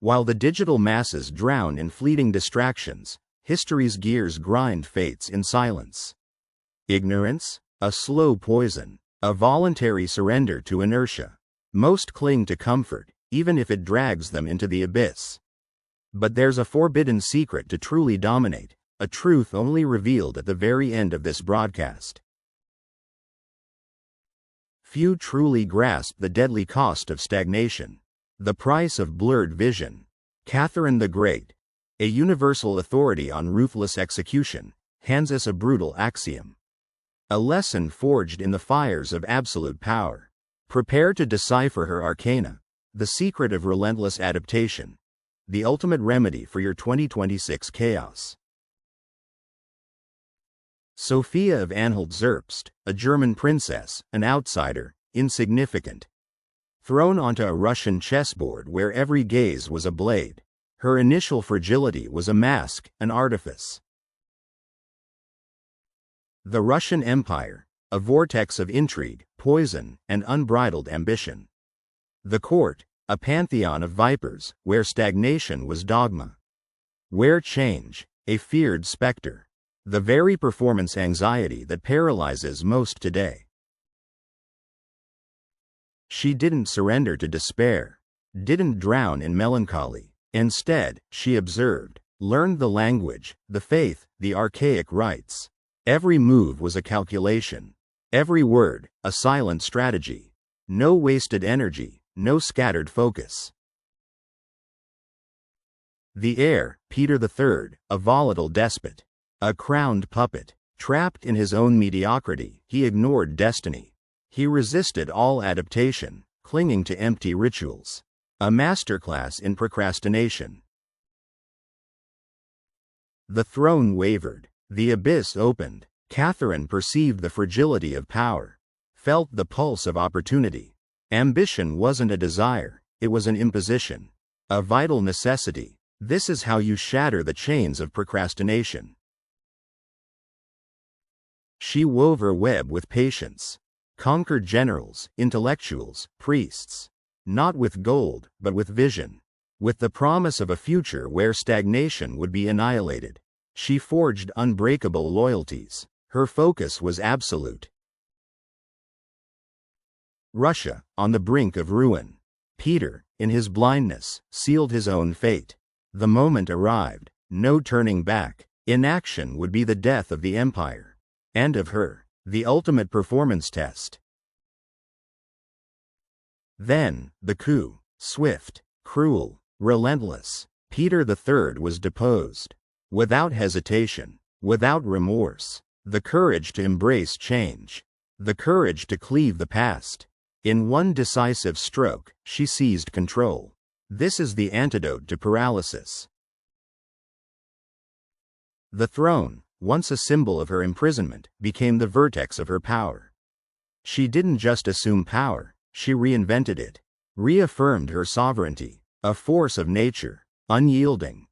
While the digital masses drown in fleeting distractions, history's gears grind fates in silence. Ignorance, a slow poison, a voluntary surrender to inertia. Most cling to comfort, even if it drags them into the abyss. But there's a forbidden secret to truly dominate, a truth only revealed at the very end of this broadcast. Few truly grasp the deadly cost of stagnation, the price of blurred vision. Catherine the Great, a universal authority on ruthless execution, hands us a brutal axiom. A lesson forged in the fires of absolute power. Prepare to decipher her arcana, the secret of relentless adaptation, the ultimate remedy for your 2026 chaos. Sophia of Anhalt-Zerbst, a German princess, an outsider, insignificant. Thrown onto a Russian chessboard where every gaze was a blade. Her initial fragility was a mask, an artifice. The Russian Empire, a vortex of intrigue, poison, and unbridled ambition. The court, a pantheon of vipers, where stagnation was dogma. Where change, a feared specter. The very performance anxiety that paralyzes most today. She didn't surrender to despair, didn't drown in melancholy. Instead, she observed, learned the language, the faith, the archaic rites. Every move was a calculation. Every word, a silent strategy. No wasted energy, no scattered focus. The heir, Peter III, a volatile despot. A crowned puppet. Trapped in his own mediocrity, he ignored destiny. He resisted all adaptation, clinging to empty rituals. A masterclass in procrastination. The throne wavered. The abyss opened. Catherine perceived the fragility of power, felt the pulse of opportunity. Ambition wasn't a desire, it was an imposition. A vital necessity. This is how you shatter the chains of procrastination. She wove her web with patience. Conquered generals, intellectuals, priests. Not with gold, but with vision. With the promise of a future where stagnation would be annihilated. She forged unbreakable loyalties. Her focus was absolute. Russia, on the brink of ruin. Peter, in his blindness, sealed his own fate. The moment arrived, no turning back. Inaction would be the death of the empire. And of her, the ultimate performance test. Then, the coup. Swift, cruel, relentless. Peter III was deposed. Without hesitation, without remorse. The courage to embrace change. The courage to cleave the past. In one decisive stroke, she seized control. This is the antidote to paralysis. The throne, once a symbol of her imprisonment, became the vertex of her power. She didn't just assume power, she reinvented it, reaffirmed her sovereignty, a force of nature, unyielding.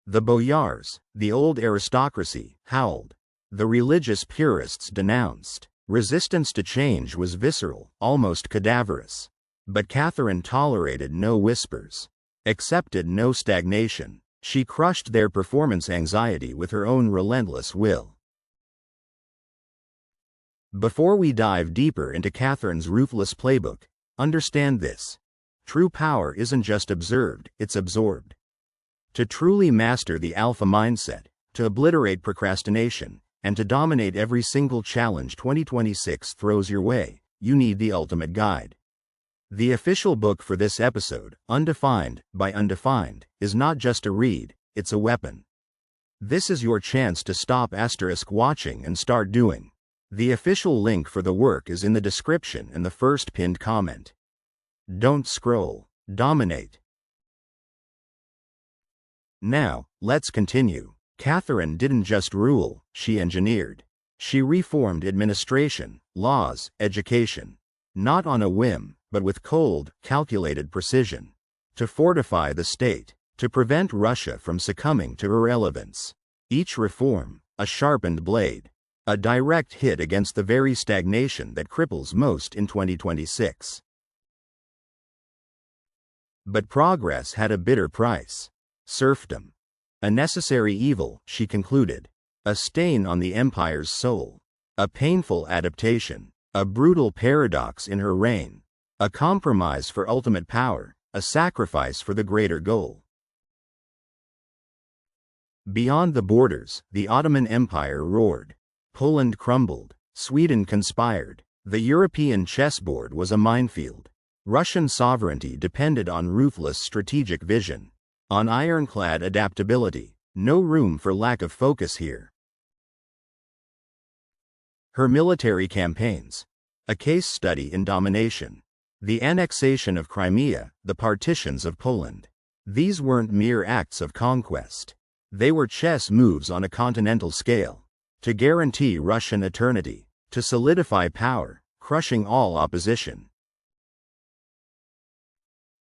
The boyars, the old aristocracy, howled. The religious purists denounced. Resistance to change was visceral, almost cadaverous. But Catherine tolerated no whispers, accepted no stagnation. She crushed their performance anxiety with her own relentless will. Before we dive deeper into Catherine's ruthless playbook, understand this. True power isn't just observed, it's absorbed. To truly master the alpha mindset, to obliterate procrastination, and to dominate every single challenge 2026 throws your way, you need the ultimate guide. The official book for this episode, Undefined by Undefined, is not just a read, it's a weapon. This is your chance to stop watching and start doing. The official link for the work is in the description and the first pinned comment. Don't scroll, dominate. Now, let's continue. Catherine didn't just rule, she engineered. She reformed administration, laws, education. Not on a whim, but with cold, calculated precision. To fortify the state, to prevent Russia from succumbing to irrelevance. Each reform, a sharpened blade. A direct hit against the very stagnation that cripples most in 2026. But progress had a bitter price. Serfdom. A necessary evil, she concluded. A stain on the empire's soul. A painful adaptation. A brutal paradox in her reign. A compromise for ultimate power. A sacrifice for the greater goal. Beyond the borders, the Ottoman Empire roared. Poland crumbled. Sweden conspired. The European chessboard was a minefield. Russian sovereignty depended on ruthless strategic vision. On ironclad adaptability. No room for lack of focus here. Her military campaigns. A case study in domination. The annexation of Crimea, the partitions of Poland. These weren't mere acts of conquest. They were chess moves on a continental scale. To guarantee Russian eternity. To solidify power, crushing all opposition.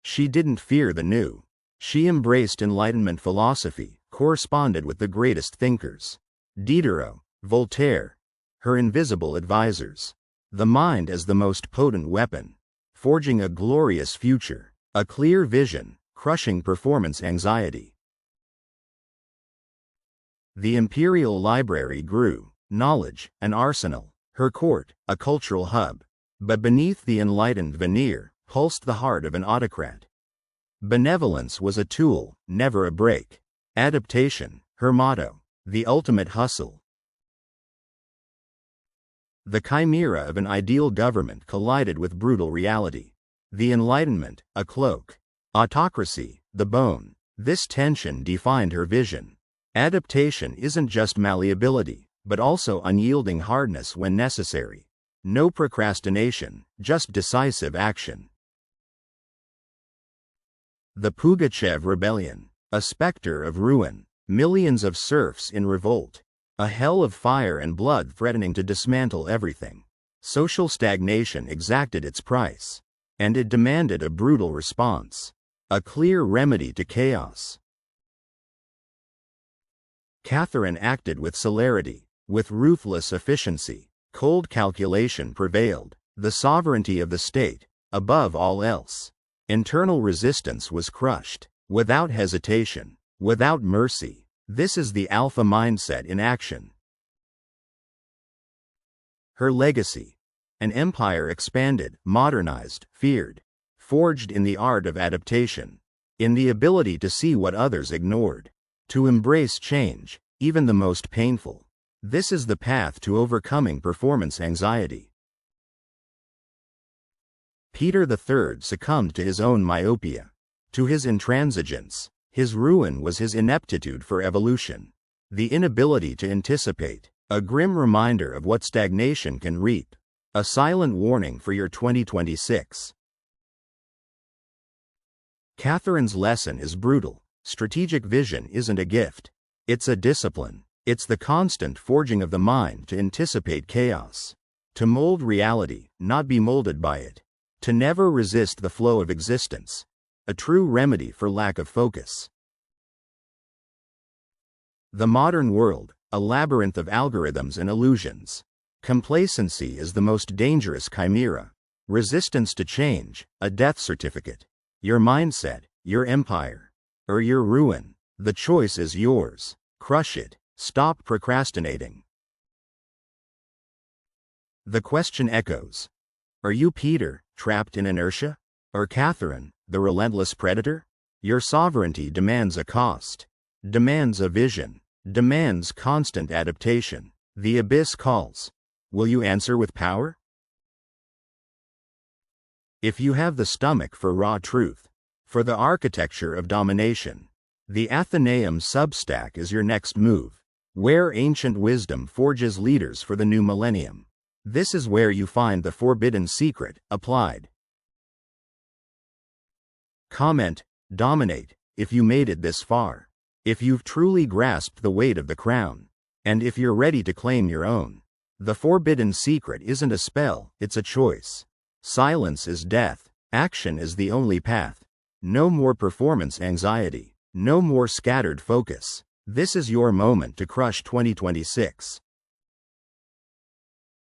She didn't fear the new. She embraced Enlightenment philosophy, corresponded with the greatest thinkers. Diderot, Voltaire, her invisible advisors. The mind as the most potent weapon. Forging a glorious future. A clear vision, crushing performance anxiety. The imperial library grew. Knowledge, an arsenal. Her court, a cultural hub. But beneath the enlightened veneer, pulsed the heart of an autocrat. Benevolence was a tool, never a break. Adaptation, her motto. The ultimate hustle. The chimera of an ideal government collided with brutal reality. The Enlightenment, a cloak. Autocracy, the bone. This tension defined her vision. Adaptation isn't just malleability, but also unyielding hardness when necessary. No procrastination, just decisive action. The Pugachev Rebellion. A specter of ruin. Millions of serfs in revolt. A hell of fire and blood threatening to dismantle everything. Social stagnation exacted its price. And it demanded a brutal response. A clear remedy to chaos. Catherine acted with celerity, with ruthless efficiency. Cold calculation prevailed. The sovereignty of the state, above all else. Internal resistance was crushed. Without hesitation. Without mercy. This is the alpha mindset in action. Her legacy. An empire expanded, modernized, feared. Forged in the art of adaptation. In the ability to see what others ignored. To embrace change, even the most painful. This is the path to overcoming performance anxiety. Peter III succumbed to his own myopia. To his intransigence. His ruin was his ineptitude for evolution. The inability to anticipate. A grim reminder of what stagnation can reap. A silent warning for your 2026. Catherine's lesson is brutal. Strategic vision isn't a gift. It's a discipline. It's the constant forging of the mind to anticipate chaos. To mold reality, not be molded by it. To never resist the flow of existence. A true remedy for lack of focus. The modern world, a labyrinth of algorithms and illusions. Complacency is the most dangerous chimera. Resistance to change, a death certificate. Your mindset, your empire, or your ruin. The choice is yours. Crush it. Stop procrastinating. The question echoes. Are you Peter, trapped in inertia? Or Catherine, the relentless predator? Your sovereignty demands a cost. Demands a vision. Demands constant adaptation. The abyss calls. Will you answer with power? If you have the stomach for raw truth, for the architecture of domination, the ATHENEUM Substack is your next move. Where ancient wisdom forges leaders for the new millennium. This is where you find the forbidden secret, applied. Comment, dominate, if you made it this far. If you've truly grasped the weight of the crown. And if you're ready to claim your own. The forbidden secret isn't a spell, it's a choice. Silence is death. Action is the only path. No more performance anxiety. No more scattered focus. This is your moment to crush 2026.